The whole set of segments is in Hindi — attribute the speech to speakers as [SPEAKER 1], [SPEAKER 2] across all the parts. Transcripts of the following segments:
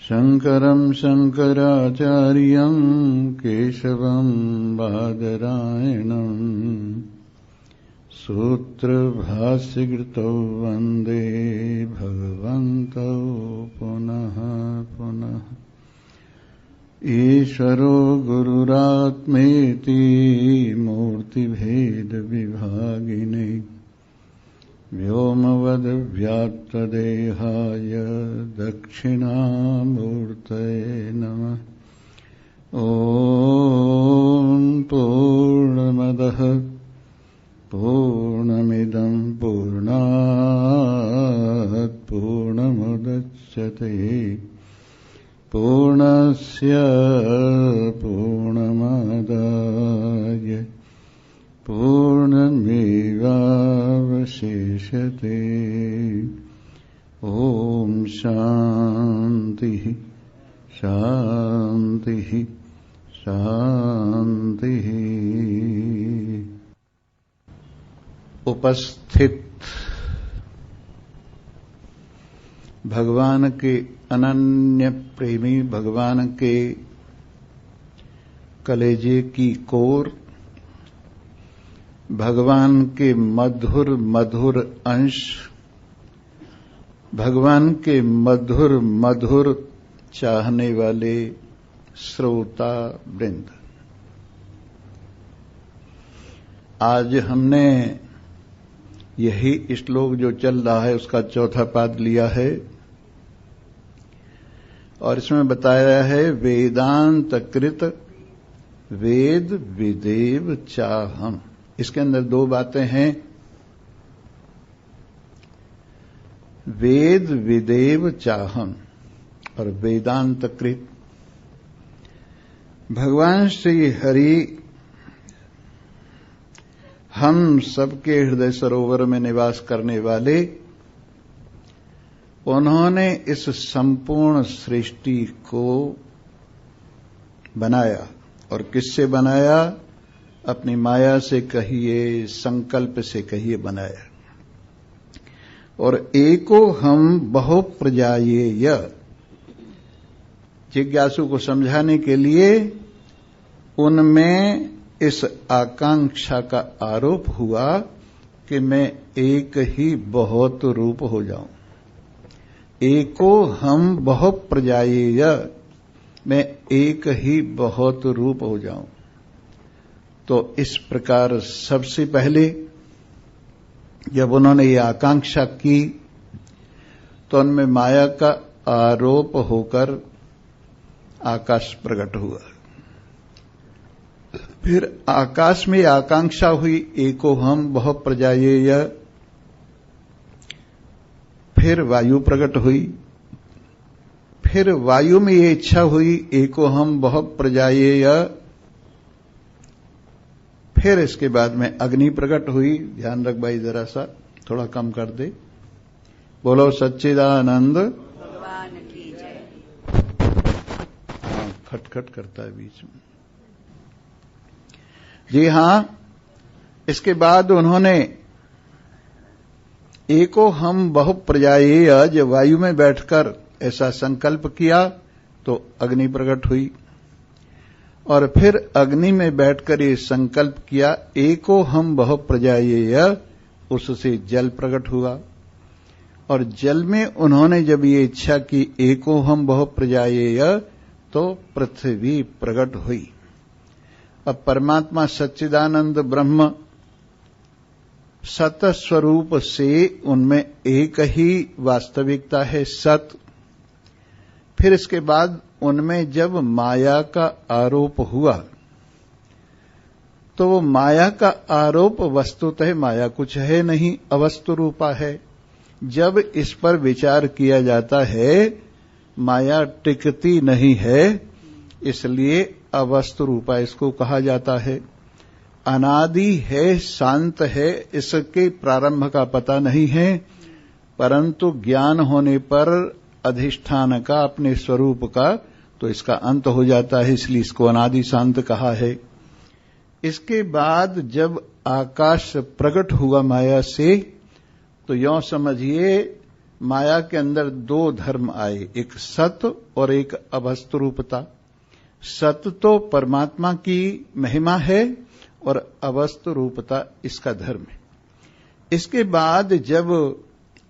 [SPEAKER 1] शंकरं शंकराचार्यं केशवं बादरायणं सूत्रभाष्यकृतौ वन्दे भगवन्तौ पुनः पुनः। ईश्वरो गुरुरात्मेति मूर्तिभेदविभागिने व्योमवद्व्याप्तदेहाय दक्षिणामूर्तये नमः। ॐ पूर्णमदः पूर्णमिदं पूर्णात् पूर्णमुदच्यते पूर्णस्य पूर्णमादाय पूर्णमेवावशिष्यते। ॐ शान्तिः शान्तिः शान्तिः। उपस्थित भगवान के अनन्य प्रेमी, भगवान के कलेजे की कोर, भगवान के मधुर मधुर अंश, भगवान के मधुर मधुर चाहने वाले श्रोता वृंद, आज हमने यही श्लोक जो चल रहा है उसका चौथा पाद लिया है और इसमें बताया है वेदांत कृत वेद विदेव चाहम। इसके अंदर दो बातें हैं, वेद विदेव चाहम और वेदांत कृत। भगवान श्री हरि हम सबके हृदय सरोवर में निवास करने वाले, उन्होंने इस संपूर्ण सृष्टि को बनाया और किससे बनाया? अपनी माया से कहिए, संकल्प से कहिए बनाया। और एको हम बहु प्रजायेय, जिज्ञासु को समझाने के लिए उनमें इस आकांक्षा का आरोप हुआ कि मैं एक ही बहुत रूप हो जाऊं। एको हम बहु प्रजायेय, मैं एक ही बहुत रूप हो जाऊं। तो इस प्रकार सबसे पहले जब उन्होंने ये आकांक्षा की तो उनमें माया का आरोप होकर आकाश प्रकट हुआ। फिर आकाश में आकांक्षा हुई एको हम बहु प्रजायेय, फिर वायु प्रकट हुई, फिर वायु में ये इच्छा हुई एको हम बहु प्रजायेय, फिर इसके बाद में अग्नि प्रकट हुई। ध्यान रख भाई, जरा सा थोड़ा कम कर दे। बोलो सच्चिदानंद
[SPEAKER 2] भगवान की जय।
[SPEAKER 1] हाँ, खटखट करता है बीच में। जी हां, इसके बाद उन्होंने एको हम बहु प्रजाएय, जब वायु में बैठकर ऐसा संकल्प किया तो अग्नि प्रकट हुई। और फिर अग्नि में बैठकर ये संकल्प किया एको हम बहु प्रजाएय, उससे जल प्रकट हुआ। और जल में उन्होंने जब ये इच्छा की एको हम बहु प्रजाएय, तो पृथ्वी प्रकट हुई। अब परमात्मा सच्चिदानंद ब्रह्म सत स्वरूप से उनमें एक ही वास्तविकता है, सत। फिर इसके बाद उनमें जब माया का आरोप हुआ, तो वो माया का आरोप वस्तुतः माया कुछ है नहीं, अवस्तु रूपा है। जब इस पर विचार किया जाता है, माया टिकती नहीं है, इसलिए अवस्तु रूपा इसको कहा जाता है। अनादि है, शांत है, इसके प्रारंभ का पता नहीं है, परंतु ज्ञान होने पर अधिष्ठान का, अपने स्वरूप का, तो इसका अंत हो जाता है, इसलिए इसको अनादि शांत कहा है। इसके बाद जब आकाश प्रकट हुआ माया से, तो यों समझिए माया के अंदर दो धर्म आए, एक सत और एक अवस्तु रूपता। सत तो परमात्मा की महिमा है और अवस्तु रूपता इसका धर्म है। इसके बाद जब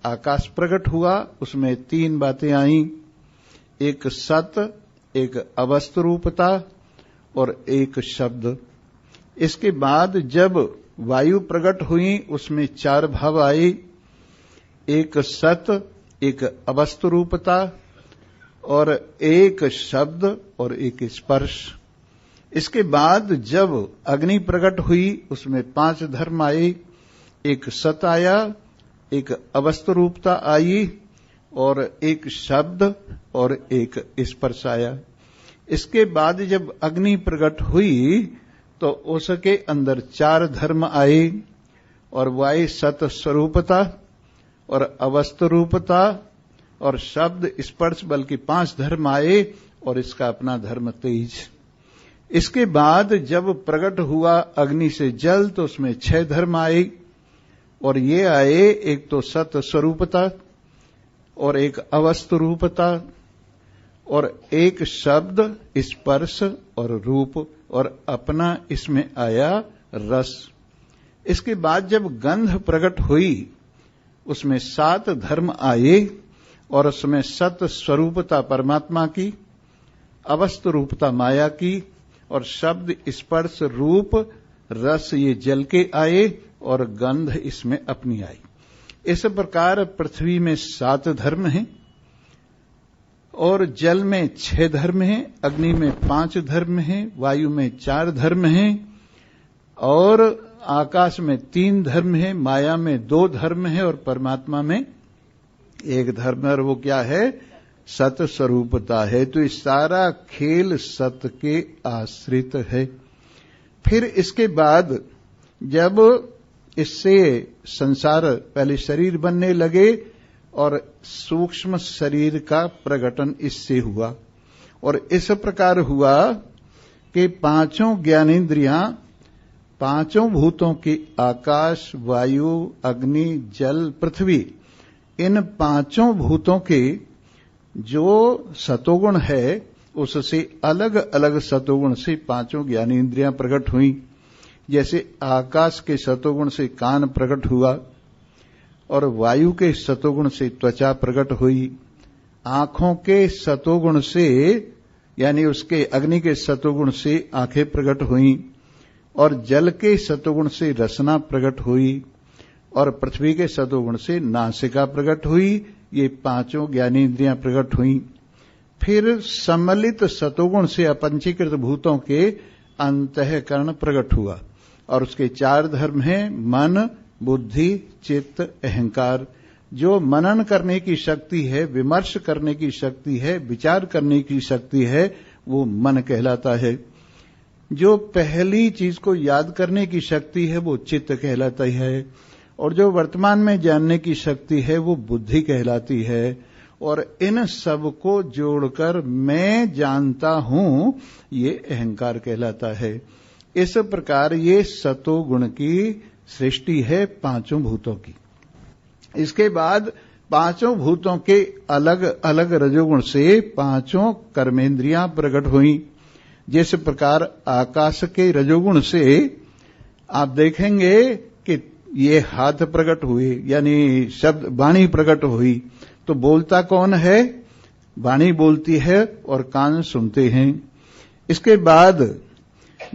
[SPEAKER 1] आकाश प्रकट हुआ, उसमें तीन बातें आईं, एक सत, एक अवस्तु रूपता और एक शब्द। इसके बाद जब वायु प्रकट हुई, उसमें चार भाव आए, एक सत, एक अवस्तु रूपता और एक शब्द और एक स्पर्श। इसके बाद जब अग्नि प्रकट हुई, उसमें पांच धर्म आए, एक सत आया, एक अवस्तु रूपता आई और एक शब्द और एक स्पर्श आया। इसके बाद जब अग्नि प्रकट हुई, तो उसके अंदर चार धर्म आए और वायु सत स्वरूपता और अवस्तु रूपता और शब्द स्पर्श, बल्कि पांच धर्म आए और इसका अपना धर्म तेज। इसके बाद जब प्रकट हुआ अग्नि से जल, तो उसमें छह धर्म आए और ये आए, एक तो सत स्वरूपता और एक अवस्तु रूपता और एक शब्द, स्पर्श और रूप और अपना इसमें आया रस। इसके बाद जब गंध प्रकट हुई, उसमें सात धर्म आए और उसमें सत स्वरूपता परमात्मा की, अवस्तु रूपता माया की और शब्द, स्पर्श, रूप, रस ये जल के आए और गंध इसमें अपनी आई। इस प्रकार पृथ्वी में सात धर्म हैं और जल में छह धर्म हैं, अग्नि में पांच धर्म हैं, वायु में चार धर्म हैं और आकाश में तीन धर्म हैं, माया में दो धर्म हैं और परमात्मा में एक धर्म है, और वो क्या है? सत स्वरूपता है। तो इस सारा खेल सत के आश्रित है। फिर इसके बाद जब इससे संसार, पहले शरीर बनने लगे और सूक्ष्म शरीर का प्रकटन इससे हुआ और इस प्रकार हुआ कि पांचों ज्ञानेंद्रियां, पांचों भूतों की, आकाश, वायु, अग्नि, जल, पृथ्वी, इन पांचों भूतों के जो सतोगुण है, उससे अलग अलग सतोगुण से पांचों ज्ञानेंद्रियां प्रकट हुई। जैसे आकाश के सतोगुण से कान प्रकट हुआ और वायु के सतोगुण से त्वचा प्रकट हुई, आंखों के सतोगुण से, यानी उसके अग्नि के सतोगुण से आंखें प्रकट हुई और जल के सतोगुण से रसना प्रकट हुई और पृथ्वी के सतोगुण से नासिका प्रकट हुई। ये पांचों ज्ञानेंद्रियां प्रकट हुई। फिर सम्मिलित सतोगुण से अपंचीकृत भूतों के अंतःकरण प्रकट हुआ और उसके चार धर्म हैं, मन, बुद्धि, चित्त, अहंकार। जो मनन करने की शक्ति है, विमर्श करने की शक्ति है, विचार करने की शक्ति है, वो मन कहलाता है। जो पहली चीज को याद करने की शक्ति है वो चित्त कहलाती है, और जो वर्तमान में जानने की शक्ति है वो बुद्धि कहलाती है, और इन सब को जोड़कर मैं जानता हूं ये अहंकार कहलाता है। इस प्रकार ये सतो गुण की सृष्टि है पांचों भूतों की। इसके बाद पांचों भूतों के अलग अलग रजोगुण से पांचों कर्मेंद्रियां प्रकट हुई। जिस प्रकार आकाश के रजोगुण से आप देखेंगे कि ये हाथ प्रकट हुए, यानी शब्द वाणी प्रकट हुई, तो बोलता कौन है? वाणी बोलती है और कान सुनते हैं। इसके बाद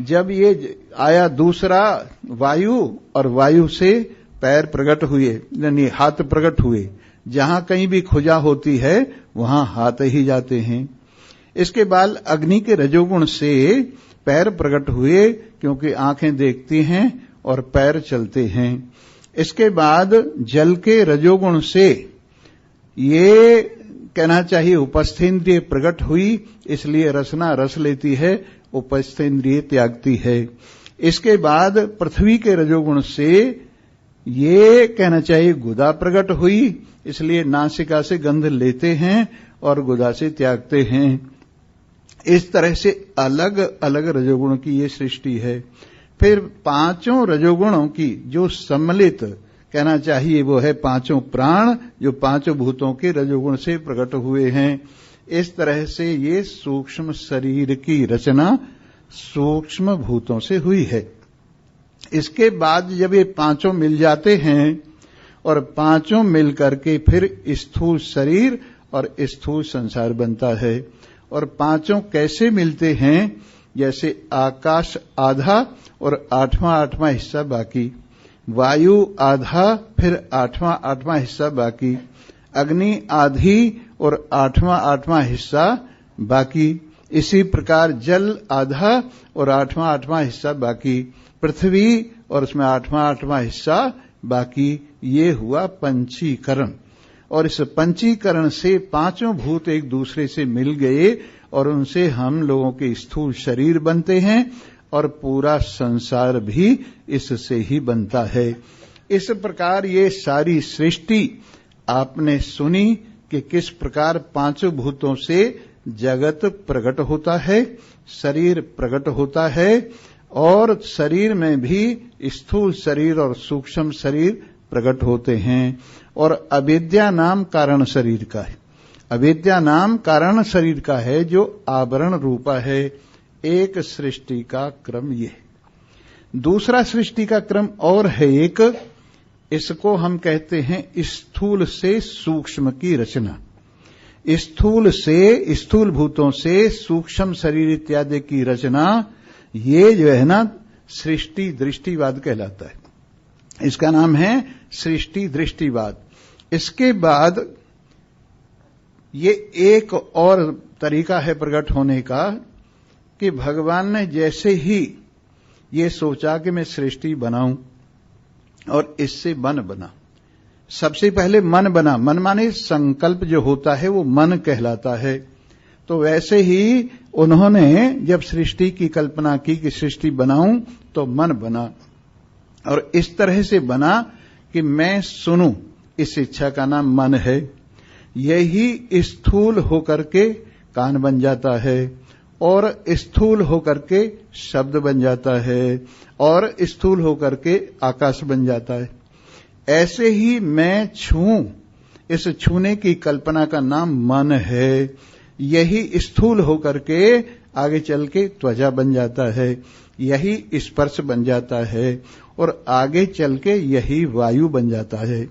[SPEAKER 1] जब ये आया दूसरा वायु, और वायु से पैर प्रकट हुए, यानी हाथ प्रकट हुए। जहां कहीं भी खुजा होती है वहां हाथ ही जाते हैं। इसके बाद अग्नि के रजोगुण से पैर प्रकट हुए, क्योंकि आंखें देखती हैं और पैर चलते हैं। इसके बाद जल के रजोगुण से ये कहना चाहिए उपस्थेंद्रिय प्रकट हुई, इसलिए रसना रस लेती है, उपस्थेंद्रिय त्यागती है। इसके बाद पृथ्वी के रजोगुण से ये कहना चाहिए गुदा प्रकट हुई, इसलिए नासिका से गंध लेते हैं और गुदा से त्यागते हैं। इस तरह से अलग अलग रजोगुण की ये सृष्टि है। फिर पांचों रजोगुणों की जो सम्मिलित कहना चाहिए वो है पांचों प्राण, जो पांचों भूतों के रजोगुण से प्रकट हुए हैं। इस तरह से ये सूक्ष्म शरीर की रचना सूक्ष्म भूतों से हुई है। इसके बाद जब ये पांचों मिल जाते हैं और पांचों मिल करके फिर स्थूल शरीर और स्थूल संसार बनता है। और पांचों कैसे मिलते हैं? जैसे आकाश आधा और आठवां हिस्सा बाकी, वायु आधा फिर आठवां हिस्सा बाकी, अग्नि आधी और आठवां हिस्सा बाकी, इसी प्रकार जल आधा और आठवां हिस्सा बाकी, पृथ्वी और उसमें आठवां हिस्सा बाकी। ये हुआ पंचीकरण। और इस पंचीकरण से पांचों भूत एक दूसरे से मिल गए और उनसे हम लोगों के स्थूल शरीर बनते हैं और पूरा संसार भी इससे ही बनता है। इस प्रकार ये सारी सृष्टि आपने सुनी कि किस प्रकार पांचों भूतों से जगत प्रकट होता है, शरीर प्रकट होता है, और शरीर में भी स्थूल शरीर और सूक्ष्म शरीर प्रकट होते हैं। और अविद्या नाम कारण शरीर का है, अविद्या नाम कारण शरीर का है जो आवरण रूपा है। एक सृष्टि का क्रम ये है। दूसरा सृष्टि का क्रम और है एक, इसको हम कहते हैं स्थूल से सूक्ष्म की रचना। स्थूल भूतों से सूक्ष्म शरीर इत्यादि की रचना, ये जो है ना सृष्टि दृष्टिवाद कहलाता है। इसका नाम है सृष्टि दृष्टिवाद। इसके बाद ये एक और तरीका है प्रकट होने का कि भगवान ने जैसे ही ये सोचा कि मैं सृष्टि बनाऊं और इससे मन बना। सबसे पहले मन बना, मन माने संकल्प जो होता है वो मन कहलाता है। तो वैसे ही उन्होंने जब सृष्टि की कल्पना की कि सृष्टि बनाऊं तो मन बना, और इस तरह से बना कि मैं सुनूं, इस इच्छा का नाम मन है। यही स्थूल होकर के कान बन जाता है, और स्थूल होकर के शब्द बन जाता है, और स्थूल होकर के आकाश बन जाता है। ऐसे ही मैं छूं, इस छूने की कल्पना का नाम मन है। यही स्थूल होकर के आगे चल के त्वचा बन जाता है, यही स्पर्श बन जाता है, और आगे चल के यही वायु बन जाता है।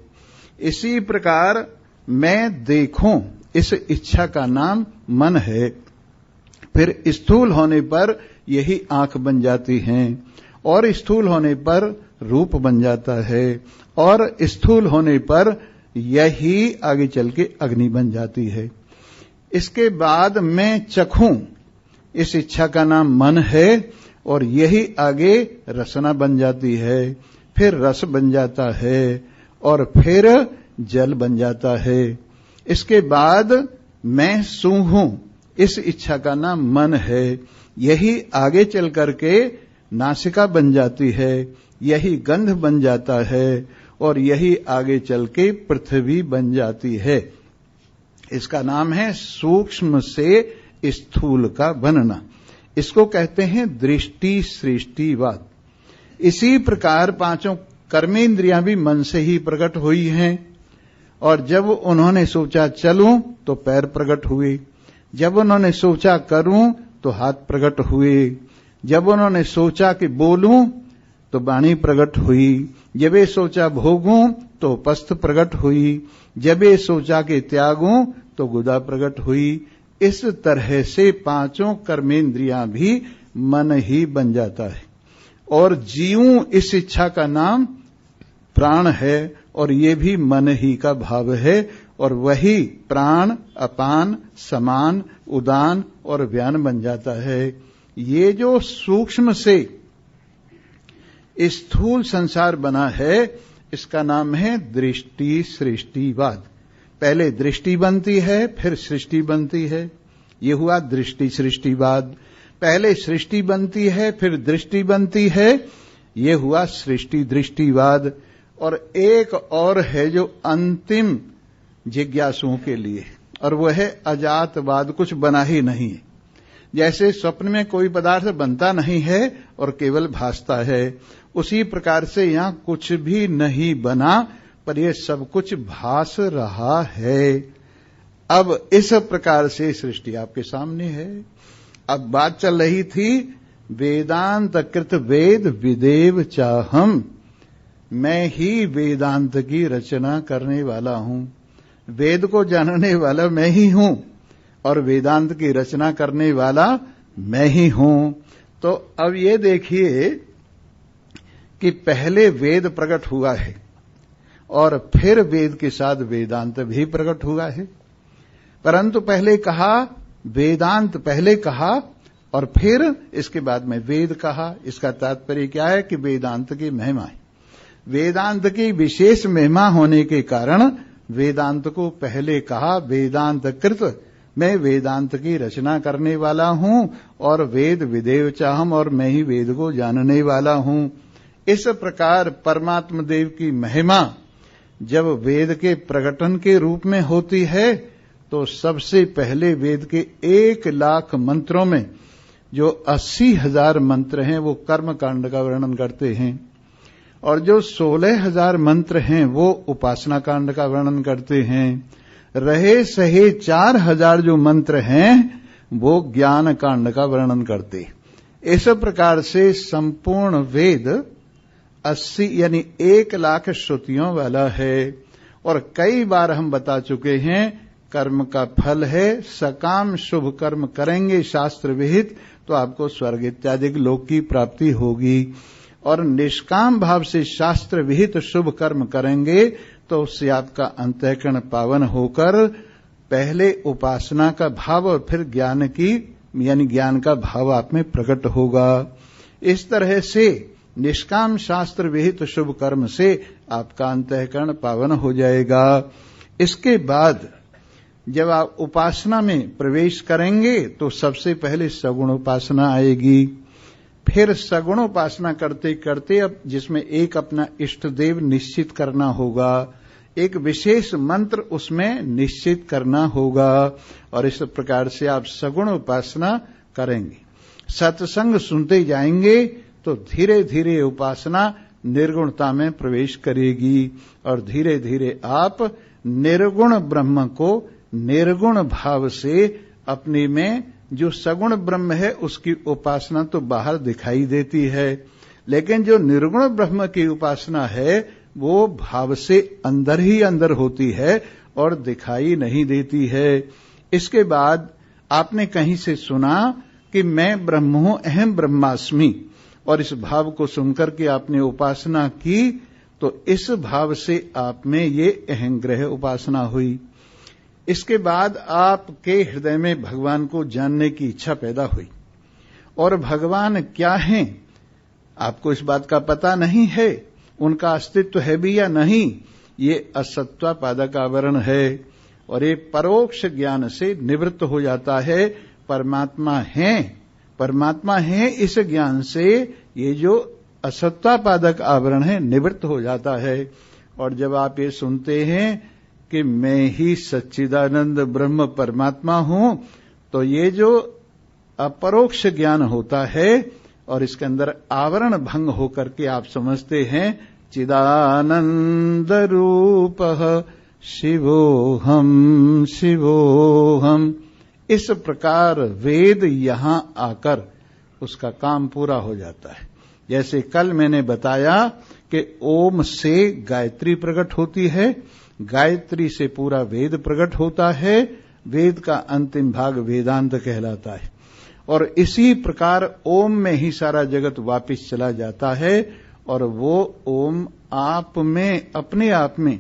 [SPEAKER 1] इसी प्रकार मैं देखूं, इस इच्छा का नाम मन है। फिर स्थूल होने पर यही आंख बन जाती हैं, और स्थूल होने पर रूप बन जाता है, और स्थूल होने पर यही आगे चल के अग्नि बन जाती है। इसके बाद मैं चखूं, इस इच्छा का नाम मन है, और यही आगे रसना बन जाती है, फिर रस बन जाता है, और फिर जल बन जाता है। इसके बाद मैं सूंघूं, इस इच्छा का नाम मन है, यही आगे चल करके नासिका बन जाती है, यही गंध बन जाता है और यही आगे चल के पृथ्वी बन जाती है। इसका नाम है सूक्ष्म से स्थूल का बनना। इसको कहते हैं दृष्टि सृष्टिवाद। इसी प्रकार पांचों कर्मेंद्रियां भी मन से ही प्रकट हुई हैं, और जब उन्होंने सोचा चलूं तो पैर प्रकट हुए, जब उन्होंने सोचा करूं तो हाथ प्रकट हुए, जब उन्होंने सोचा कि बोलूं तो वाणी प्रकट हुई, जब ये सोचा भोगूं तो उपस्थ प्रकट हुई, जब ये सोचा कि त्यागूं तो गुदा प्रकट हुई। इस तरह से पांचों कर्मेंद्रियां भी मन ही बन जाता है, और जीऊं इस इच्छा का नाम प्राण है, और ये भी मन ही का भाव है, और वही प्राण अपान समान उदान और व्यान बन जाता है। ये जो सूक्ष्म से स्थूल संसार बना है, इसका नाम है दृष्टि सृष्टिवाद। पहले दृष्टि बनती है, फिर सृष्टि बनती है, ये हुआ दृष्टि सृष्टिवाद। पहले सृष्टि बनती है, फिर दृष्टि बनती है, ये हुआ सृष्टि दृष्टिवाद। और एक और है जो अंतिम जिज्ञासुओं के लिए, और वह है अजातवाद। कुछ बना ही नहीं है, जैसे स्वप्न में कोई पदार्थ बनता नहीं है और केवल भासता है, उसी प्रकार से यहां कुछ भी नहीं बना, पर यह सब कुछ भास रहा है। अब इस प्रकार से सृष्टि आपके सामने है। अब बात चल रही थी वेदांत कृत वेद विदेव चाहम, मैं ही वेदांत की रचना करने वाला हूं। वेद को जानने वाला मैं ही हूं और वेदांत की रचना करने वाला मैं ही हूं। तो अब ये देखिए कि पहले वेद प्रकट हुआ है और फिर वेद के साथ वेदांत भी प्रकट हुआ है, परंतु पहले कहा वेदांत, पहले कहा और फिर इसके बाद में वेद कहा। इसका तात्पर्य क्या है कि वेदांत की महिमा है। वेदांत की विशेष महिमा होने के कारण वेदांत को पहले कहा वेदांत कृत, मैं वेदांत की रचना करने वाला हूं, और वेद विदेव चाहम, और मैं ही वेद को जानने वाला हूं। इस प्रकार परमात्मा देव की महिमा जब वेद के प्रकटन के रूप में होती है, तो सबसे पहले वेद के 1,00,000 मंत्रों में जो 80,000 मंत्र हैं वो कर्म कांड का वर्णन करते हैं, और जो 16,000 मंत्र हैं वो उपासना कांड का वर्णन करते हैं। रहे सहे 4,000 जो मंत्र हैं वो ज्ञान कांड का वर्णन करते। इस प्रकार से संपूर्ण वेद 80 यानी 1,00,000 श्रुतियों वाला है। और कई बार हम बता चुके हैं कर्म का फल है, सकाम शुभ कर्म करेंगे शास्त्र विहित तो आपको स्वर्ग इत्यादि लोक की प्राप्ति होगी, और निष्काम भाव से शास्त्र विहित शुभ कर्म करेंगे तो उससे आपका अंतःकरण पावन होकर पहले उपासना का भाव और फिर ज्ञान की यानी ज्ञान का भाव आप में प्रकट होगा। इस तरह से निष्काम शास्त्र विहित शुभ कर्म से आपका अंतःकरण पावन हो जाएगा। इसके बाद जब आप उपासना में प्रवेश करेंगे तो सबसे पहले सगुण उपासना आएगी, फिर सगुण उपासना करते करते अब जिसमें एक अपना इष्ट देव निश्चित करना होगा, एक विशेष मंत्र उसमें निश्चित करना होगा, और इस प्रकार से आप सगुण उपासना करेंगे। सत्संग सुनते जाएंगे तो धीरे धीरे उपासना निर्गुणता में प्रवेश करेगी, और धीरे धीरे आप निर्गुण ब्रह्म को निर्गुण भाव से अपने में जो सगुण ब्रह्म है उसकी उपासना तो बाहर दिखाई देती है, लेकिन जो निर्गुण ब्रह्म की उपासना है वो भाव से अंदर ही अंदर होती है और दिखाई नहीं देती है। इसके बाद आपने कहीं से सुना कि मैं ब्रह्म हूं, अहम ब्रह्मास्मि, और इस भाव को सुनकर के आपने उपासना की तो इस भाव से आप में ये अहंग्रह उपासना हुई। इसके बाद आपके हृदय में भगवान को जानने की इच्छा पैदा हुई, और भगवान क्या हैं आपको इस बात का पता नहीं है, उनका अस्तित्व है भी या नहीं, ये असत्वापादक आवरण है, और ये परोक्ष ज्ञान से निवृत्त हो जाता है। परमात्मा हैं परमात्मा है, इस ज्ञान से ये जो असत्तापादक आवरण है निवृत्त हो जाता है। और जब आप ये सुनते हैं कि मैं ही सच्चिदानंद ब्रह्म परमात्मा हूं, तो ये जो अपरोक्ष ज्ञान होता है और इसके अंदर आवरण भंग होकर के आप समझते हैं चिदानंद रूपः शिवोहम शिवोहम, इस प्रकार वेद यहां आकर उसका काम पूरा हो जाता है। जैसे कल मैंने बताया कि ओम से गायत्री प्रकट होती है, गायत्री से पूरा वेद प्रकट होता है, वेद का अंतिम भाग वेदांत कहलाता है। और इसी प्रकार ओम में ही सारा जगत वापिस चला जाता है और वो ओम आप में अपने आप में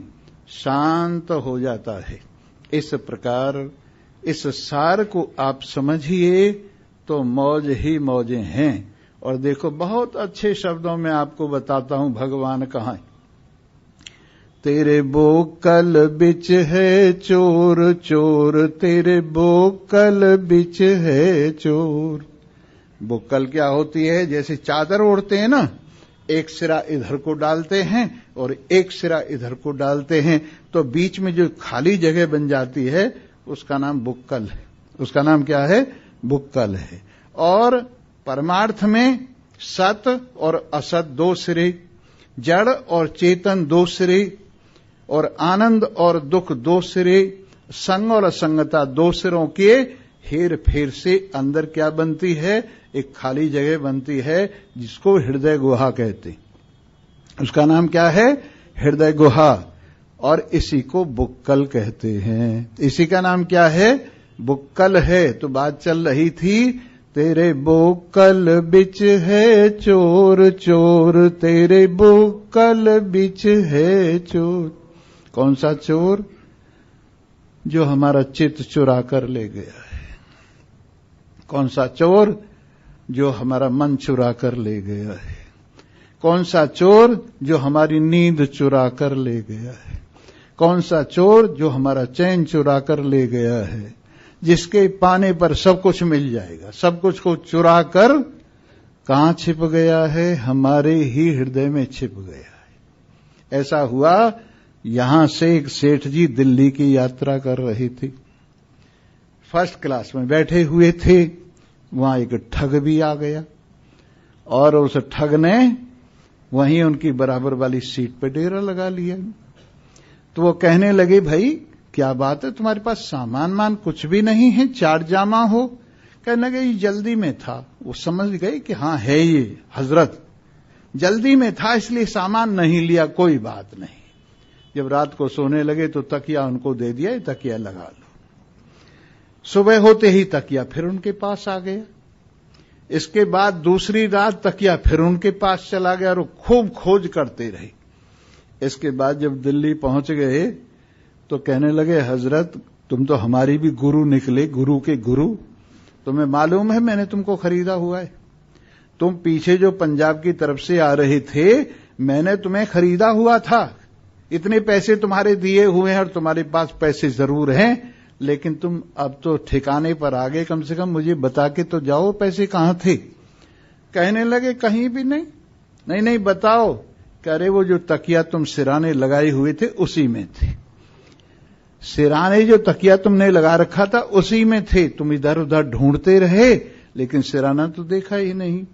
[SPEAKER 1] शांत हो जाता है। इस प्रकार इस सार को आप समझिए तो मौज ही मौजें हैं। और देखो बहुत अच्छे शब्दों में आपको बताता हूं भगवान कहाँ। तेरे बोकल बिच है चोर चोर, तेरे बोकल बिच है चोर। बोकल क्या होती है? जैसे चादर ओढ़ते हैं ना, एक सिरा इधर को डालते हैं और एक सिरा इधर को डालते हैं, तो बीच में जो खाली जगह बन जाती है उसका नाम बुक्कल है। उसका नाम क्या है? बुक्कल है। और परमार्थ में सत और असत दो सिरे, जड़ और चेतन दो सिरे, और आनंद और दुख दो सिरे, संग और असंगता दो सिरों के हेर फेर से अंदर क्या बनती है? एक खाली जगह बनती है जिसको हृदय गुहा कहते हैं। उसका नाम क्या है? हृदय गुहा। और इसी को बुक्कल कहते हैं। इसी का नाम क्या है? बुक्कल है। तो बात चल रही थी तेरे बोकल बिच है चोर चोर, तेरे बोकल बिच है चोर। कौन सा चोर? जो हमारा चित्त चुरा कर ले गया है। कौन सा चोर? जो हमारा मन चुरा कर ले गया है। कौन सा चोर? जो हमारी नींद चुरा कर ले गया है। कौन सा चोर? जो हमारा चैन चुरा कर ले गया है, जिसके पाने पर सब कुछ मिल जाएगा। सब कुछ को चुरा कर कहां छिप गया है? हमारे ही हृदय में छिप गया है। ऐसा हुआ, यहां से एक सेठ जी दिल्ली की यात्रा कर रही थी, फर्स्ट क्लास में बैठे हुए थे। वहां एक ठग भी आ गया और उस ठग ने वहीं उनकी बराबर वाली सीट पे डेरा लगा लिया। तो वो कहने लगे, भाई क्या बात है, तुम्हारे पास सामान मान कुछ भी नहीं है, चार जामा हो? कहने लगे ये जल्दी में था। वो समझ गए कि हाँ है ये हजरत, जल्दी में था इसलिए सामान नहीं लिया, कोई बात नहीं। जब रात को सोने लगे तो तकिया उनको दे दिया, तकिया लगा लो। सुबह होते ही तकिया फिर उनके पास आ गया। इसके बाद दूसरी रात तकिया फिर उनके पास चला गया और खूब खोज करते रहे। इसके बाद जब दिल्ली पहुंच गए तो कहने लगे, हजरत तुम तो हमारी भी गुरु निकले, गुरु के गुरु। तुम्हें मालूम है मैंने तुमको खरीदा हुआ है। तुम पीछे जो पंजाब की तरफ से आ रहे थे, मैंने तुम्हें खरीदा हुआ था। इतने पैसे तुम्हारे दिए हुए हैं और तुम्हारे पास पैसे जरूर हैं, लेकिन तुम अब तो ठिकाने पर आ गए, कम से कम मुझे बता के तो जाओ पैसे कहां थे। कहने लगे कहीं भी नहीं। नहीं नहीं बताओ। कह रहे वो जो तकिया तुम सिराने लगाए हुए थे उसी में थे। सिराने जो तकिया तुमने लगा रखा था उसी में थे। तुम इधर उधर ढूंढते रहे लेकिन सिराना तो देखा ही नहीं।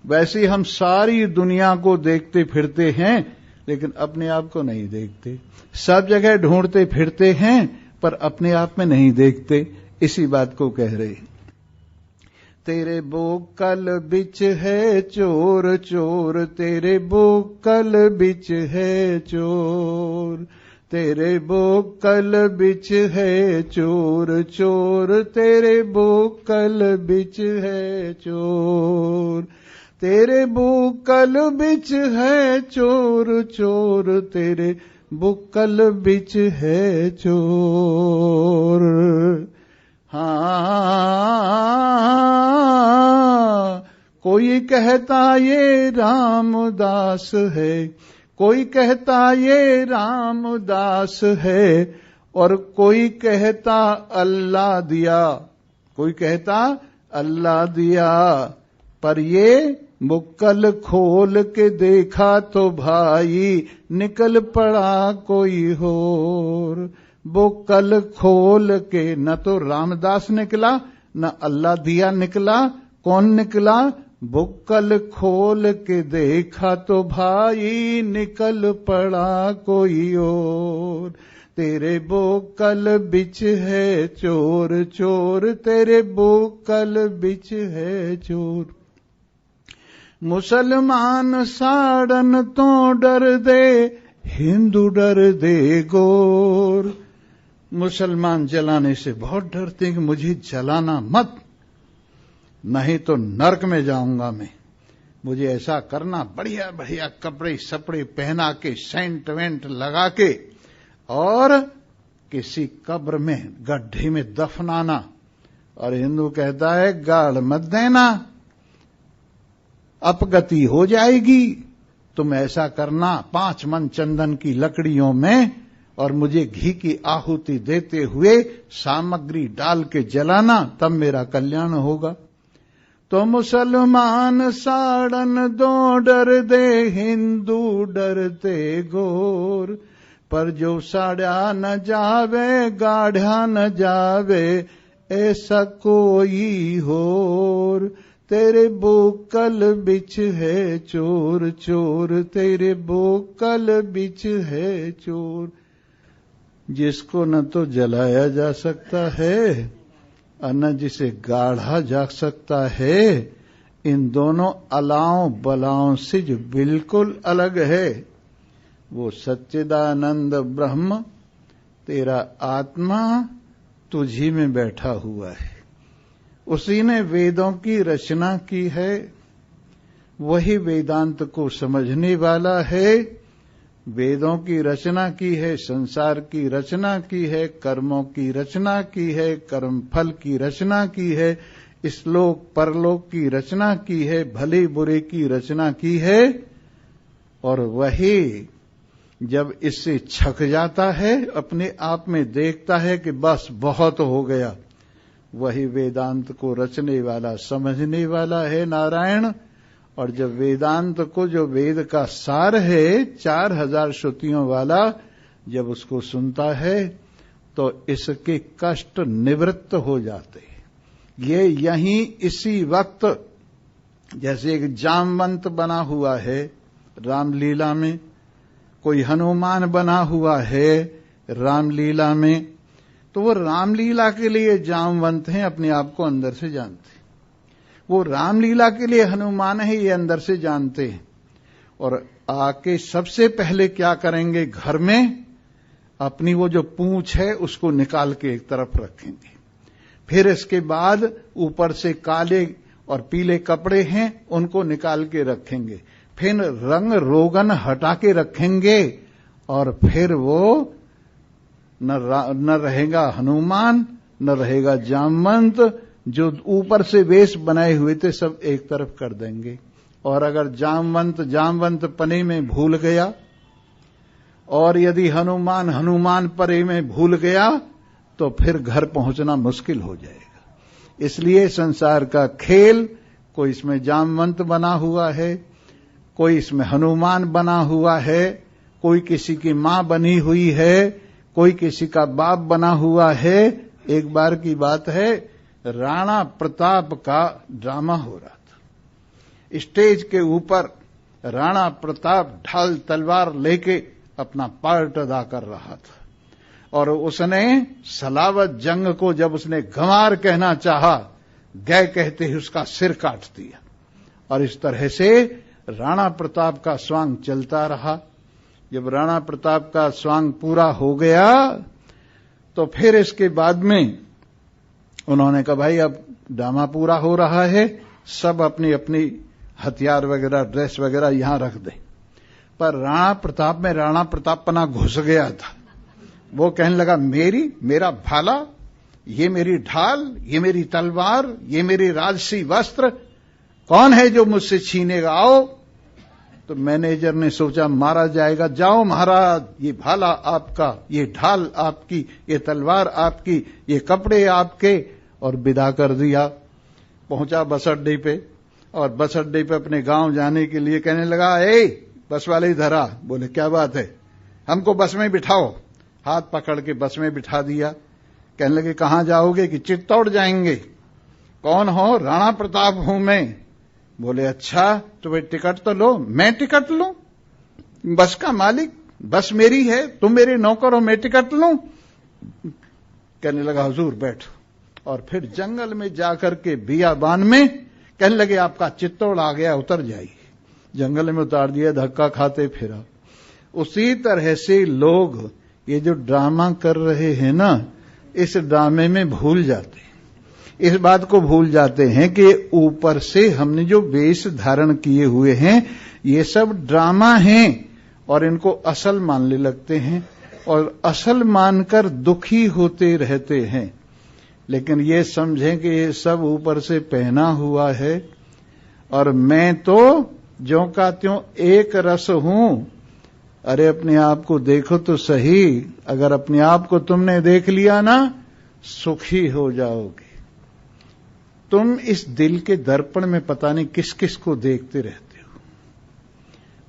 [SPEAKER 1] वैसे हम सारी दुनिया को देखते फिरते हैं लेकिन अपने आप को नहीं देखते। सब जगह ढूंढते फिरते हैं पर अपने आप में नहीं देखते। इसी बात को कह रहे। तेरे बोकल बिच है चोर चोर, तेरे बोकल बिच है चोर, तेरे बोकल बिच है चोर चोर, तेरे बोकल बिच है चोर, तेरे बोकल बिच है चोर चोर, तेरे बुक्कल बिच है चोर। हाँ, कोई कहता ये रामदास है, कोई कहता ये रामदास है, और कोई कहता अल्लाह दिया, कोई कहता अल्लाह दिया, पर ये मुक्कल खोल के देखा तो भाई निकल पड़ा कोई और। बुक्कल खोल के न तो रामदास निकला न अल्लाह दिया निकला, कौन निकला? बुक्कल खोल के देखा तो भाई निकल पड़ा कोई और। तेरे बुक्कल बिच है चोर चोर, तेरे बुक्कल बिच है चोर। मुसलमान साड़न तो डर दे, हिंदू डर दे गोर। मुसलमान जलाने से बहुत डरते हैं कि मुझे जलाना मत, नहीं तो नरक में जाऊंगा मैं। मुझे ऐसा करना, बढ़िया बढ़िया कपड़े सपड़े पहना के, सेंट वेंट लगा के, और किसी कब्र में गड्ढे में दफनाना। और हिंदू कहता है गाड़ मत देना, अपगति हो जाएगी। तुम ऐसा करना 5 मन चंदन की लकड़ियों में, और मुझे घी की आहुति देते हुए सामग्री डाल के जलाना, तब मेरा कल्याण होगा। तो मुसलमान साड़न दो डर दे, हिंदू डरते गोर। पर जो साड़ा न जावे गाढ़ा न जावे, ऐसा कोई होर। तेरे बुक्कल बिच है चोर चोर, तेरे बुक्कल बिच है चोर। जिसको न तो जलाया जा सकता है और न जिसे गाढ़ा जा सकता है, इन दोनों अलाओं बलाओं से जो बिल्कुल अलग है, वो सच्चिदानंद ब्रह्म तेरा आत्मा तुझी में बैठा हुआ है। उसी ने वेदों की रचना की है, वही वेदांत को समझने वाला है। वेदों की रचना की है, संसार की रचना की है, कर्मों की रचना की है, कर्म फल की रचना की है, इसलोक परलोक की रचना की है, भले बुरे की रचना की है। और वही जब इससे छक जाता है, अपने आप में देखता है कि बस बहुत हो गया, वही वेदांत को रचने वाला समझने वाला है नारायण। और जब वेदांत को, जो वेद का सार है 4000 श्रुतियों वाला, जब उसको सुनता है तो इसके कष्ट निवृत्त हो जाते हैं। ये यहीं इसी वक्त, जैसे एक जामवंत बना हुआ है रामलीला में, कोई हनुमान बना हुआ है रामलीला में, तो वो रामलीला के लिए जामवंत हैं, अपने आप को अंदर से जानते हैं। वो रामलीला के लिए हनुमान है, ये अंदर से जानते हैं। और आके सबसे पहले क्या करेंगे, घर में अपनी वो जो पूंछ है उसको निकाल के एक तरफ रखेंगे। फिर इसके बाद ऊपर से काले और पीले कपड़े हैं उनको निकाल के रखेंगे। फिर रंग रोगन हटा के रखेंगे, और फिर वो न रहेगा हनुमान, न रहेगा जामवंत। जो ऊपर से वेश बनाए हुए थे सब एक तरफ कर देंगे। और अगर जामवंत पने में भूल गया, और यदि हनुमान परे में भूल गया, तो फिर घर पहुंचना मुश्किल हो जाएगा। इसलिए संसार का खेल, कोई इसमें जामवंत बना हुआ है, कोई इसमें हनुमान बना हुआ है, कोई किसी की मां बनी हुई है, कोई किसी का बाप बना हुआ है। एक बार की बात है, राणा प्रताप का ड्रामा हो रहा था। स्टेज के ऊपर राणा प्रताप ढाल तलवार लेके अपना पार्ट अदा कर रहा था, और उसने सलावत जंग को जब उसने गंवार कहना चाहा, गय कहते ही उसका सिर काट दिया। और इस तरह से राणा प्रताप का स्वांग चलता रहा। जब राणा प्रताप का स्वांग पूरा हो गया, तो फिर इसके बाद में उन्होंने कहा, भाई अब ड्रामा पूरा हो रहा है, सब अपनी अपनी हथियार वगैरह ड्रेस वगैरह यहां रख दे। पर राणा प्रताप में राणा प्रतापपना घुस गया था। वो कहने लगा, मेरा भाला, ये मेरी ढाल, ये मेरी तलवार, ये मेरी राजसी वस्त्र, कौन है जो मुझसे छीनेगा? आओ। तो मैनेजर ने सोचा मारा जाएगा, जाओ महाराज, ये भाला आपका, ये ढाल आपकी, ये तलवार आपकी, ये कपड़े आपके, और विदा कर दिया। पहुंचा बस अड्डे पे, और बस अड्डे पे अपने गांव जाने के लिए कहने लगा, ए बस वाले इधर आ। बोले क्या बात है, हमको बस में बिठाओ। हाथ पकड़ के बस में बिठा दिया। कहने लगे कहां जाओगे? कि चित्तौड़ जाएंगे। कौन हो? राणा प्रताप हूं मैं। बोले अच्छा, तो भाई टिकट तो लो। मैं टिकट लूं? बस का मालिक, बस मेरी है, तुम मेरे नौकर हो, मैं टिकट लूं? कहने लगा हुजूर बैठो। और फिर जंगल में जाकर के बियाबान में कहने लगे आपका चित्तौड़ आ गया, उतर जाइए। जंगल में उतार दिया, धक्का खाते फिरा। उसी तरह से लोग ये जो ड्रामा कर रहे हैं ना, इस ड्रामे में भूल जाते हैं, इस बात को भूल जाते हैं कि ऊपर से हमने जो वेश धारण किए हुए हैं ये सब ड्रामा हैं, और इनको असल मानने लगते हैं और असल मानकर दुखी होते रहते हैं। लेकिन ये समझें कि ये सब ऊपर से पहना हुआ है, और मैं तो ज्यों का त्यों एक रस हूं। अरे अपने आप को देखो तो सही, अगर अपने आप को तुमने देख लिया ना, सुखी हो जाओगे। तुम इस दिल के दर्पण में पता नहीं किस किस को देखते रहते हो।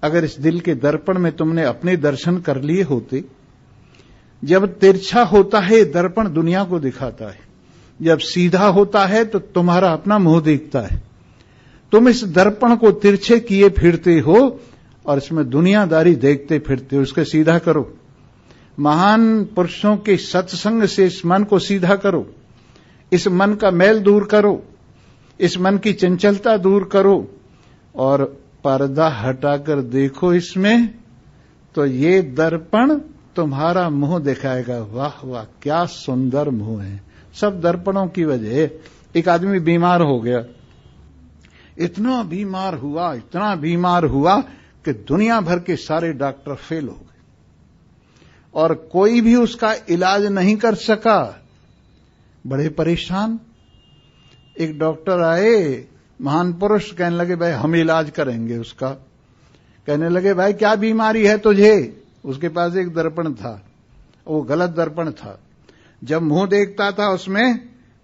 [SPEAKER 1] अगर इस दिल के दर्पण में तुमने अपने दर्शन कर लिए होते। जब तिरछा होता है दर्पण दुनिया को दिखाता है, जब सीधा होता है तो तुम्हारा अपना मुंह दिखता है। तुम इस दर्पण को तिरछे किए फिरते हो और इसमें दुनियादारी देखते फिरते हो। इसके सीधा करो। महान पुरुषों के सत्संग से इस मन को सीधा करो, इस मन का मैल दूर करो, इस मन की चंचलता दूर करो, और पर्दा हटाकर देखो इसमें, तो ये दर्पण तुम्हारा मुंह दिखाएगा। वाह वाह, क्या सुंदर मुंह है। सब दर्पणों की वजह। एक आदमी बीमार हो गया, इतना बीमार हुआ, इतना बीमार हुआ कि दुनिया भर के सारे डॉक्टर फेल हो गए और कोई भी उसका इलाज नहीं कर सका। बड़े परेशान। एक डॉक्टर आए, महान पुरुष, कहने लगे भाई हम इलाज करेंगे उसका। कहने लगे भाई क्या बीमारी है तुझे? उसके पास एक दर्पण था, वो गलत दर्पण था। जब मुंह देखता था उसमें,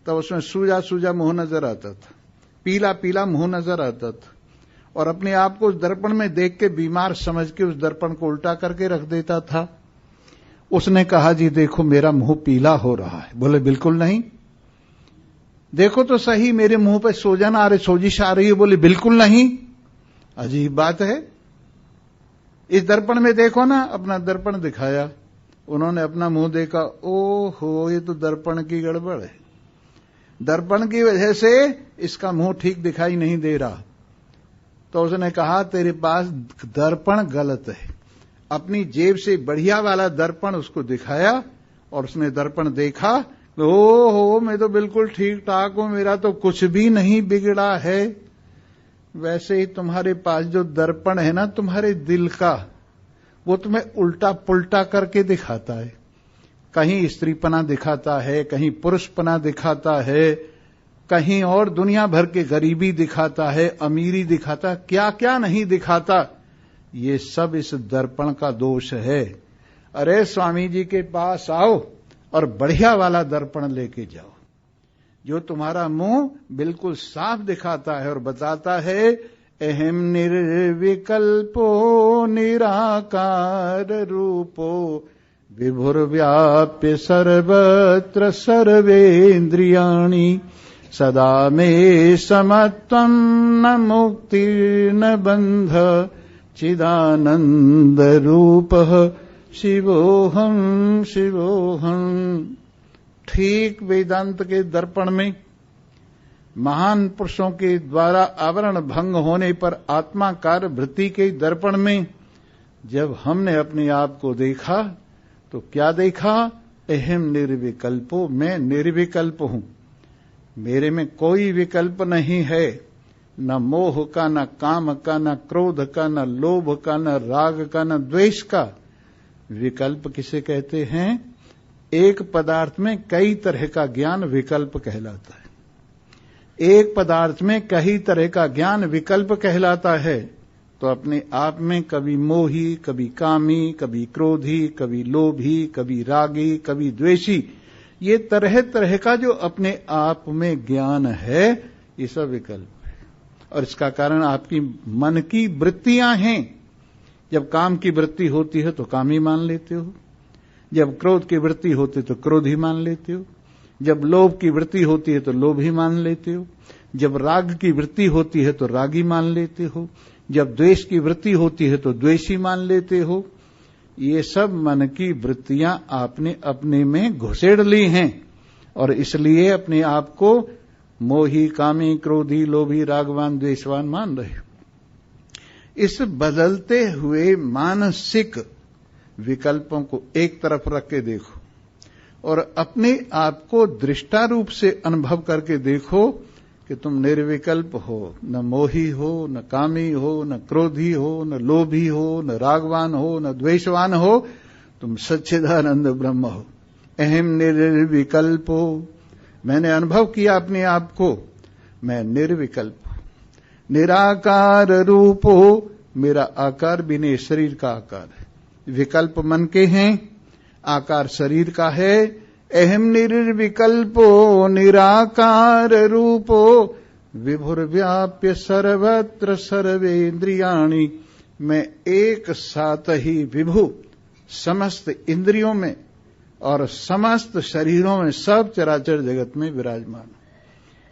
[SPEAKER 1] तब उसमें सूजा सूजा मुंह नजर आता था, पीला पीला मुंह नजर आता था, और अपने आप को उस दर्पण में देख के बीमार समझ के उस दर्पण को उल्टा करके रख देता था। उसने कहा जी देखो मेरा मुंह पीला हो रहा है। बोले बिल्कुल नहीं। देखो तो सही, मेरे मुंह पे सोजन आ रही, सोजिश आ रही है। बोले बिल्कुल नहीं। अजीब बात है। इस दर्पण में देखो ना। अपना दर्पण दिखाया, उन्होंने अपना मुंह देखा, ओहो ये तो दर्पण की गड़बड़ है, दर्पण की वजह से इसका मुंह ठीक दिखाई नहीं दे रहा। तो उसने कहा तेरे पास दर्पण गलत है। अपनी जेब से बढ़िया वाला दर्पण उसको दिखाया और उसने दर्पण देखा, ओहो मैं तो बिल्कुल ठीक ठाक हूं, मेरा तो कुछ भी नहीं बिगड़ा है। वैसे ही तुम्हारे पास जो दर्पण है ना तुम्हारे दिल का, वो तुम्हें उल्टा पुल्टा करके दिखाता है। कहीं स्त्रीपना दिखाता है, कहीं पुरुषपना दिखाता है, कहीं और दुनिया भर के गरीबी दिखाता है, अमीरी दिखाता, क्या क्या नहीं दिखाता। ये सब इस दर्पण का दोष है। अरे स्वामी जी के पास आओ और बढ़िया वाला दर्पण लेके जाओ, जो तुम्हारा मुंह बिल्कुल साफ दिखाता है और बताता है अहम निर्विकल्पो निराकार रूपो विभुर्व्याप्य सर्वत्र सर्वेन्द्रियाणि सदा मे समत्वं न मुक्ति न बंध चिदानंद रूपः शिवोहम शिवोहम। ठीक वेदांत के दर्पण में, महान पुरुषों के द्वारा आवरण भंग होने पर आत्माकार वृत्ति के दर्पण में जब हमने अपने आप को देखा तो क्या देखा? अहम निर्विकल्पो, मैं निर्विकल्प हूं, मेरे में कोई विकल्प नहीं है, न मोह का, न काम का, न क्रोध का, न लोभ का, न राग का, न द्वेष का। विकल्प किसे कहते हैं? एक पदार्थ में कई तरह का ज्ञान विकल्प कहलाता है। एक पदार्थ में कई तरह का ज्ञान विकल्प कहलाता है। तो अपने आप में कभी मोही, कभी कामी, कभी क्रोधी, कभी लोभी, कभी रागी, कभी द्वेषी, ये तरह तरह का जो अपने आप में ज्ञान है, ये सब विकल्प है। और इसका कारण आपकी मन की वृत्तियां हैं। जब काम की वृत्ति होती है तो काम ही मान लेते हो, जब क्रोध की वृत्ति होती है तो क्रोध ही मान लेते हो, जब लोभ की वृत्ति होती है तो लोभ ही मान लेते हो, जब राग की वृत्ति होती है तो राग ही मान लेते हो, जब द्वेष की वृत्ति होती है तो द्वेष ही मान लेते हो। ये सब मन की वृत्तियां आपने अपने में घुसेड़ ली हैं और इसलिए अपने आप को मोही, कामी, क्रोधी, लोभी, रागवान, द्वेषवान मान रहे हो। इस बदलते हुए मानसिक विकल्पों को एक तरफ रख के देखो और अपने आप को दृष्टा रूप से अनुभव करके देखो कि तुम निर्विकल्प हो, न मोही हो, न कामी हो, न क्रोधी हो, न लोभी हो, न रागवान हो, न द्वेषवान हो, तुम सच्चिदानंद ब्रह्म हो। अहम निर्विकल्प हो। मैंने अनुभव किया अपने आप को, मैं निर्विकल्प हूं, निराकार रूप हो। मेरा आकार भी नहीं, शरीर का आकार है। विकल्प मन के हैं, आकार शरीर का है। अहम निर्विकल्पो निराकार रूपो विभुर्व्याप्य सर्वत्र सर्वेन्द्रियाणि। मैं एक साथ ही विभु समस्त इंद्रियों में और समस्त शरीरों में, सब चराचर जगत में विराजमान।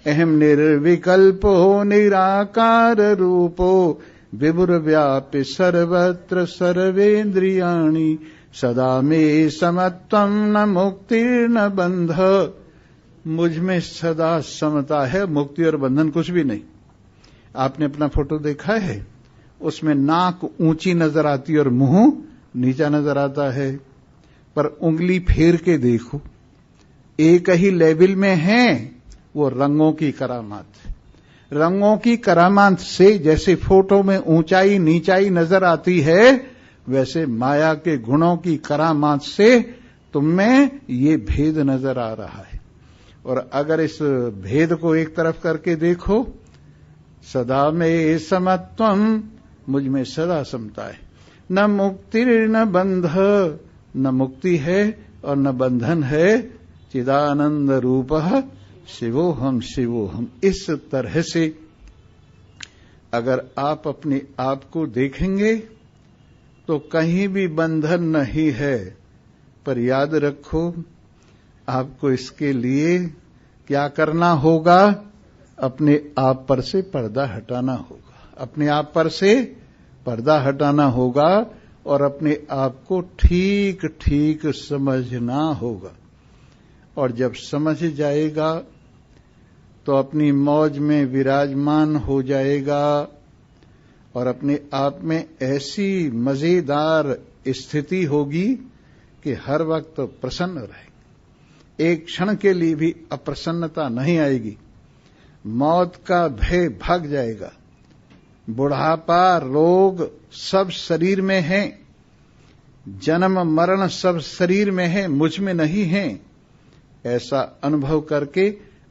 [SPEAKER 1] अहम निर्विकल्पो निराकार रूपो विभुर्व्याप्य सर्वत्र सर्वेन्द्रियाणि। सदा में समत्वम न मुक्तिर्न बंध। मुझ में सदा समता है, मुक्ति और बंधन कुछ भी नहीं। आपने अपना फोटो देखा है, उसमें नाक ऊंची नजर आती और मुंह नीचा नजर आता है, पर उंगली फेर के देखो, एक ही लेवल में है। वो रंगों की करामात है। रंगों की करामात से जैसे फोटो में ऊंचाई नीचाई नजर आती है, वैसे माया के गुणों की करामात से तुम में ये भेद नजर आ रहा है। और अगर इस भेद को एक तरफ करके देखो, सदा में समत्वम, मुझ में सदा समता है। न मुक्ति न बंध, न मुक्ति है और न बंधन है। चिदानंद रूपः शिवोहम शिवोहम। इस तरह से अगर आप अपने आप को देखेंगे तो कहीं भी बंधन नहीं है। पर याद रखो, आपको इसके लिए क्या करना होगा? अपने आप पर से पर्दा हटाना होगा। अपने आप पर से पर्दा हटाना होगा और अपने आप को ठीक ठीक समझना होगा। और जब समझ जाएगा तो अपनी मौज में विराजमान हो जाएगा और अपने आप में ऐसी मजेदार स्थिति होगी कि हर वक्त प्रसन्न रहेगी। एक क्षण के लिए भी अप्रसन्नता नहीं आएगी। मौत का भय भाग जाएगा। बुढ़ापा, रोग सब शरीर में है, जन्म मरण सब शरीर में है, मुझ में नहीं है। ऐसा अनुभव करके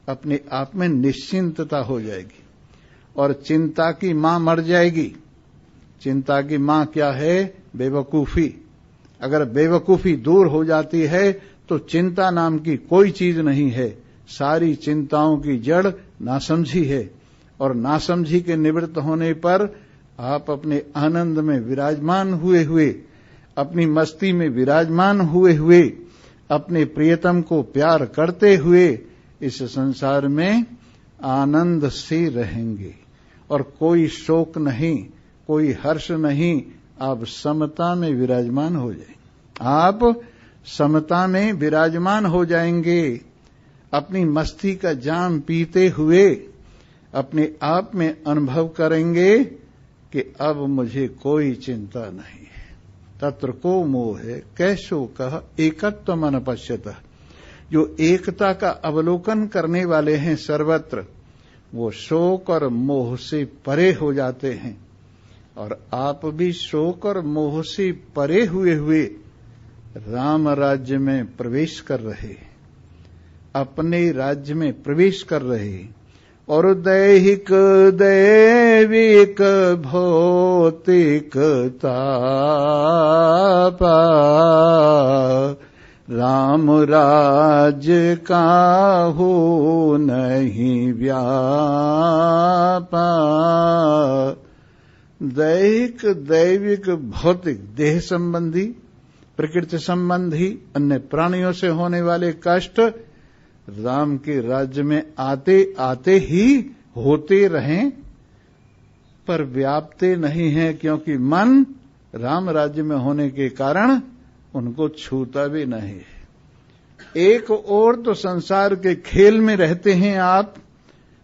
[SPEAKER 1] अपने आप में निश्चिंतता हो जाएगी और चिंता की मां मर जाएगी। चिंता की मां क्या है? बेवकूफी। अगर बेवकूफी दूर हो जाती है तो चिंता नाम की कोई चीज नहीं है। सारी चिंताओं की जड़ नासमझी है और नासमझी के निवृत्त होने पर आप अपने आनंद में विराजमान हुए हुए, अपनी मस्ती में विराजमान हुए हुए, अपने प्रियतम को प्यार करते हुए इस संसार में आनंद से रहेंगे और कोई शोक नहीं, कोई हर्ष नहीं। आप समता में विराजमान हो जाएंगे। आप समता में विराजमान हो जाएंगे। अपनी मस्ती का जाम पीते हुए अपने आप में अनुभव करेंगे कि अब मुझे कोई चिंता नहीं है। तत्र को मोह है कैसो कह एकत्व मन पश्यतः। जो एकता का अवलोकन करने वाले हैं सर्वत्र, वो शोक और मोह से परे हो जाते हैं। और आप भी शोक और मोह से परे हुए हुए राम राज्य में प्रवेश कर रहे, अपने राज्य में प्रवेश कर रहे। और दैहिक दैविक भौतिक तापा राम राज काहू नहीं व्यापा। दैहिक, दैविक, भौतिक, देह संबंधी, प्रकृति संबंधी, अन्य प्राणियों से होने वाले कष्ट राम के राज्य में आते आते ही होते रहें, पर व्यापते नहीं हैं, क्योंकि मन राम राज्य में होने के कारण उनको छूता भी नहीं है। एक और तो संसार के खेल में रहते हैं आप,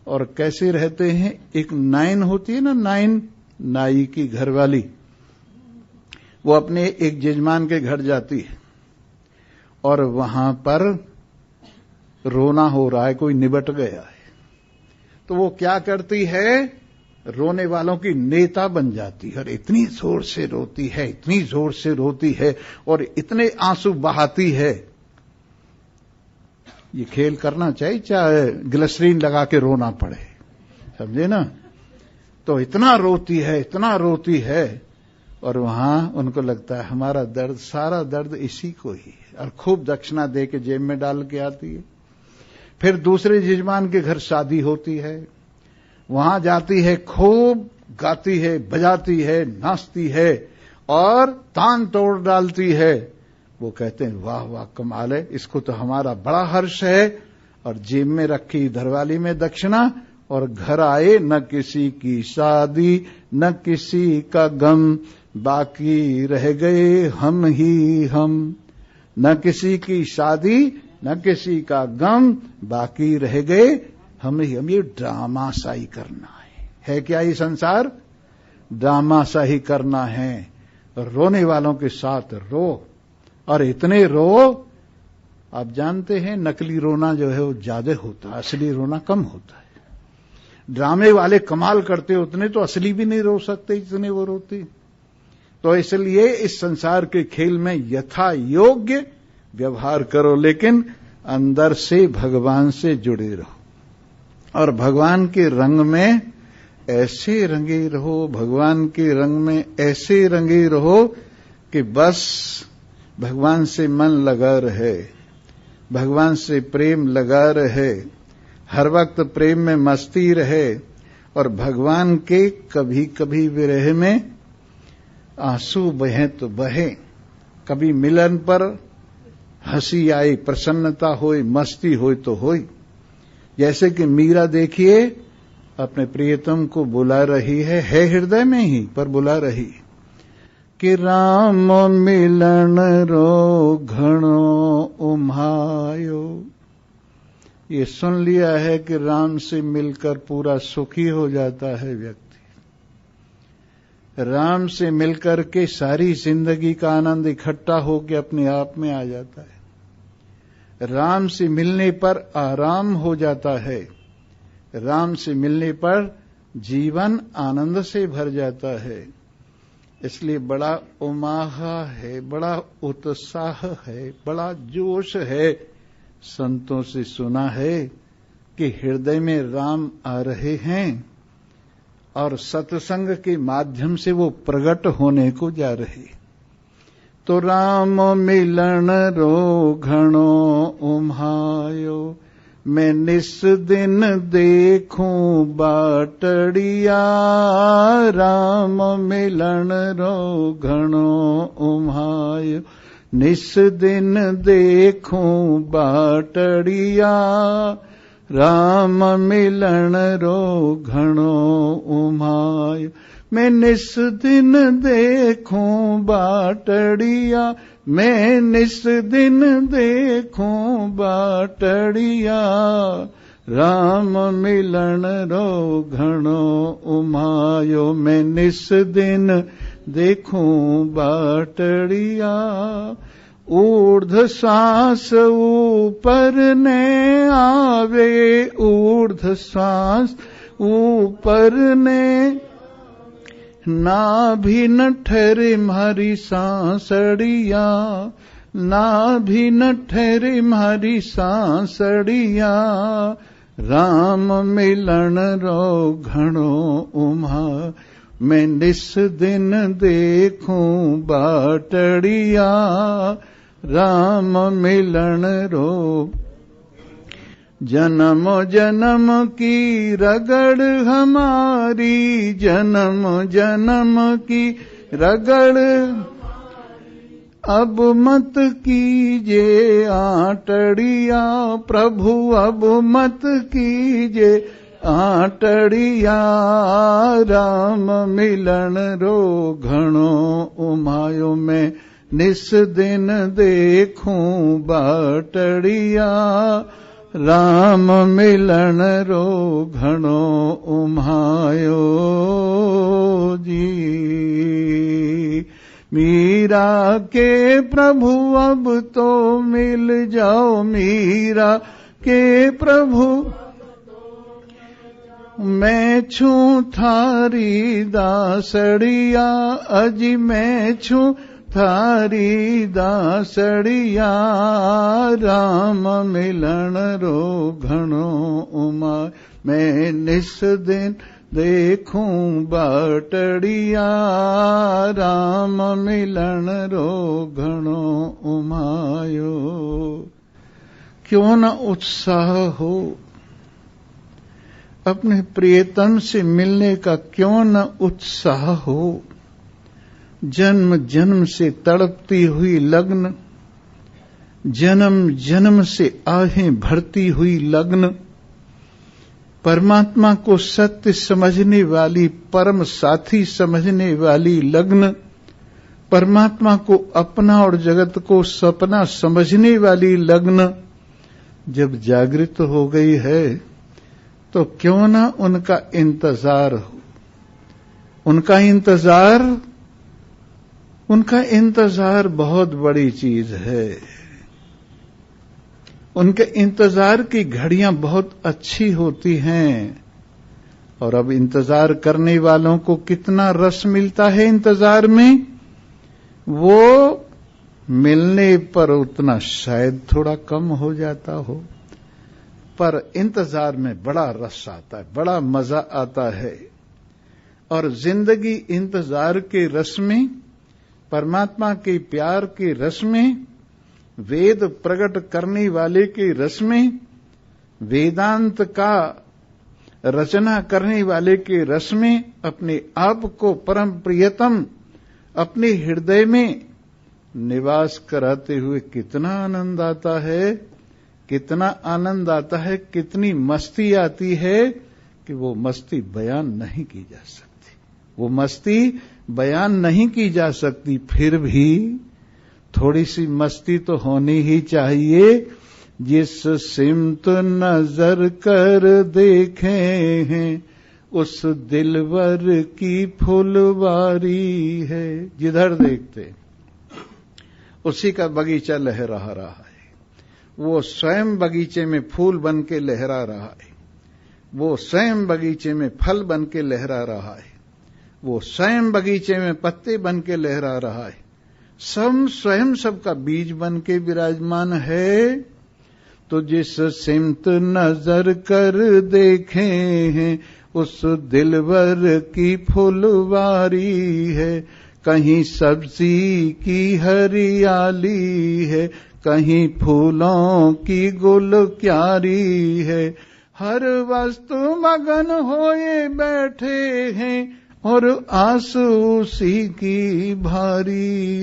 [SPEAKER 1] और कैसे रहते हैं? एक नाइन होती है ना, नाइन, नाई की घरवाली, वो अपने एक जजमान के घर जाती है और वहां पर रोना हो रहा है, कोई निबट गया है, तो वो क्या करती है? रोने वालों की नेता बन जाती है और इतनी जोर से रोती है, इतनी जोर से रोती है और इतने आंसू बहाती है। ये खेल करना चाहिए, चाहे ग्लिसरीन लगा के रोना पड़े, समझे ना? तो इतना रोती है, इतना रोती है, और वहां उनको लगता है हमारा दर्द, सारा दर्द इसी को ही है, और खूब दक्षिणा दे के जेब में डाल के आती है। फिर दूसरे यजमान के घर शादी होती है, वहां जाती है, खूब गाती है, बजाती है, नाचती है और तान तोड़ डालती है। वो कहते हैं वाह वाह, कमाल है, इसको तो हमारा बड़ा हर्ष है। और जेब में रखी धरवाली में दक्षिणा, और घर आए, न किसी की शादी न किसी का गम, बाकी रह गए हम ही हम। न किसी की शादी न किसी का गम, बाकी रह गए हम ही हम। ये ड्रामा सा ही करना है क्या? ये संसार ड्रामा सा ही करना है। रोने वालों के साथ रो, और इतने रो, आप जानते हैं नकली रोना जो है वो ज्यादा होता है, असली रोना कम होता है। ड्रामे वाले कमाल करते उतने तो असली भी नहीं रो सकते जितने वो रोते। तो इसलिए इस संसार के खेल में यथा योग्य व्यवहार करो, लेकिन अंदर से भगवान से जुड़े रहो, और भगवान के रंग में ऐसे रंगे रहो, भगवान के रंग में ऐसे रंगे रहो कि बस भगवान से मन लगा रहे, भगवान से प्रेम लगा रहे, हर वक्त प्रेम में मस्ती रहे, और भगवान के कभी कभी विरह में आंसू बहे तो बहे, कभी मिलन पर हंसी आई, प्रसन्नता होई, मस्ती होई तो होई। जैसे कि मीरा देखिए अपने प्रियतम को बुला रही है हृदय में ही, पर बुला रही कि राम मिलन रो घणो उम्हायो। ये सुन लिया है कि राम से मिलकर पूरा सुखी हो जाता है व्यक्ति, राम से मिलकर के सारी जिंदगी का आनंद इकट्ठा होकर अपने आप में आ जाता है, राम से मिलने पर आराम हो जाता है, राम से मिलने पर जीवन आनंद से भर जाता है। इसलिए बड़ा उमाहा है, बड़ा उत्साह है, बड़ा जोश है। संतों से सुना है कि हृदय में राम आ रहे हैं और सत्संग के माध्यम से वो प्रकट होने को जा रहे। तो राम मिलन रो घणो उम्हायो, मैं निस दिन देखूं बाटड़िया। राम मिलन रो घणो उम्हायो, निस दिन देखूं बाटड़िया। राम मिलन रो घणो उम्हायो, मैं निस दिन देखूं बाटड़िया। मैं निस दिन देखूं बाटड़िया। राम मिलन रो घणो उम्हायो, मैं निस दिन देखूं बाटड़िया। ऊर्ध्व सांस ऊपर ने आवे, ऊर्ध्व सांस ऊपर ने, ना भी न ठहरे म्हारी सांसड़िया। ना भी न ठहरे म्हारी सांसड़िया। राम मिलन रो घणो उम्हा, मैं निस दिन देखूं बाटड़िया। राम मिलन रो। जन्म जन्म की रगड़ हमारी, जन्म जन्म की रगड़, अब मत कीजे आटड़िया प्रभु, अब मत कीजे आटड़िया। राम मिलन रो घणो उमायो में, निस दिन देखूं बाटड़िया। राम मिलन रो घणो उमायो जी। मीरा के प्रभु अब तो मिल जाओ, मीरा के प्रभु मैं छूं थारी दासड़िया, अजी मैं छूं थारी दासड़िया। राम मिलन रो घणो उमा, मैं निस दिन देखूं बाटड़िया। राम मिलन रो घणो उमायो। क्यों न उत्साह हो अपने प्रियतम से मिलने का, क्यों न उत्साह हो। जन्म जन्म से तड़पती हुई लगन, जन्म जन्म से आहें भरती हुई लगन, परमात्मा को सत्य समझने वाली, परम साथी समझने वाली लगन, परमात्मा को अपना और जगत को सपना समझने वाली लगन जब जागृत हो गई है, तो क्यों ना उनका इंतजार हो। उनका इंतजार बहुत बड़ी चीज है। उनके इंतजार की घड़ियां बहुत अच्छी होती हैं। और अब इंतजार करने वालों को कितना रस मिलता है इंतजार में, वो मिलने पर उतना शायद थोड़ा कम हो जाता हो, पर इंतजार में बड़ा रस आता है, बड़ा मजा आता है। और जिंदगी इंतजार के रस में, परमात्मा के प्यार के रस में, वेद प्रकट करने वाले के रस में, वेदांत का रचना करने वाले के रस में अपने आप को परम प्रियतम अपने हृदय में निवास कराते हुए कितना आनंद आता है, कितना आनंद आता है, कितनी मस्ती आती है कि वो मस्ती बयान नहीं की जा सकती। वो मस्ती बयान नहीं की जा सकती। फिर भी थोड़ी सी मस्ती तो होनी ही चाहिए। जिस सिमत नजर कर देखे हैं, उस दिलवर की फुलवारी है। जिधर देखते उसी का बगीचा लहरा रहा है। वो स्वयं बगीचे में फूल बन के लहरा रहा है। वो स्वयं बगीचे में फल बन के लहरा रहा है। वो स्वयं बगीचे में पत्ते बन के लहरा रहा है। सब स्वयं सबका बीज बन के विराजमान है। तो जिस सिमत नजर कर देखे हैं, उस दिलवर की फुलवारी है। कहीं सब्जी की हरियाली है, कहीं फूलों की गुल क्यारी है। हर वस्तु मगन होए बैठे हैं, और आस उसी की भारी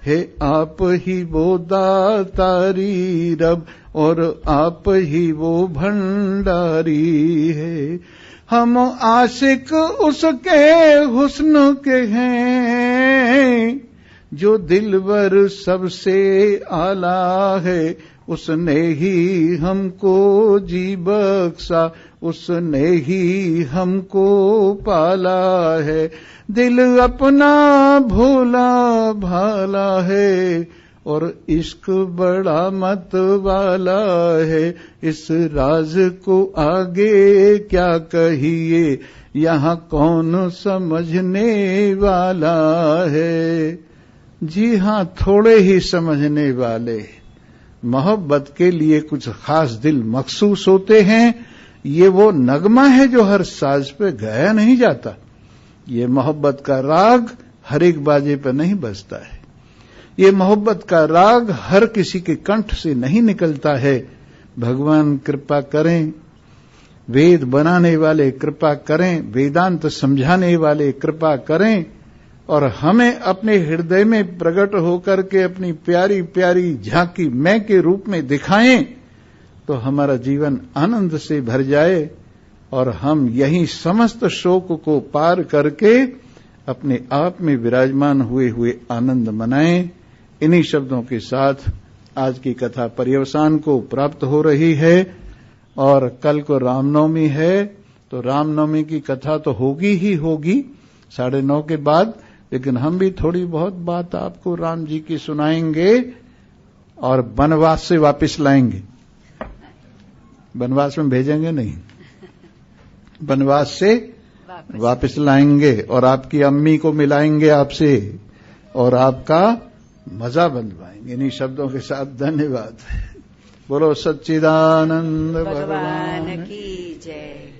[SPEAKER 1] है आप ही वो दातारी रब, और आप ही वो भंडारी है। हम आशिक उसके हुस्न के हैं, जो दिलवर सबसे आला है। उसने ही हमको जी बख्शा, उसने ही हमको पाला है। दिल अपना भोला भाला है, और इश्क बड़ा मत वाला है। इस राज को आगे क्या कहिए, यहाँ कौन समझने वाला है। जी हाँ, थोड़े ही समझने वाले। मोहब्बत के लिए कुछ खास दिल मखसूस होते हैं। ये वो नगमा है जो हर साज पे गाया नहीं जाता। ये मोहब्बत का राग हर एक बाजे पे नहीं बजता है। ये मोहब्बत का राग हर किसी के कंठ से नहीं निकलता है। भगवान कृपा करें, वेद बनाने वाले कृपा करें, वेदांत समझाने वाले कृपा करें और हमें अपने हृदय में प्रकट होकर के अपनी प्यारी प्यारी झांकी मैं के रूप में दिखाएं, तो हमारा जीवन आनंद से भर जाए और हम यही समस्त शोक को पार करके अपने आप में विराजमान हुए हुए आनंद मनाएं। इन्हीं शब्दों के साथ आज की कथा पर्यवसान को प्राप्त हो रही है और कल को रामनवमी है, तो रामनवमी की कथा तो होगी ही होगी 9:30 के बाद, लेकिन हम भी थोड़ी बहुत बात आपको राम जी की सुनाएंगे और वनवास से वापस लाएंगे। वनवास में भेजेंगे नहीं, वनवास से वापस लाएंगे और आपकी अम्मी को मिलाएंगे आपसे और आपका मजा बंधवाएंगे। इन्हीं शब्दों के साथ धन्यवाद। बोलो सच्चिदानंद
[SPEAKER 2] भगवान की जय।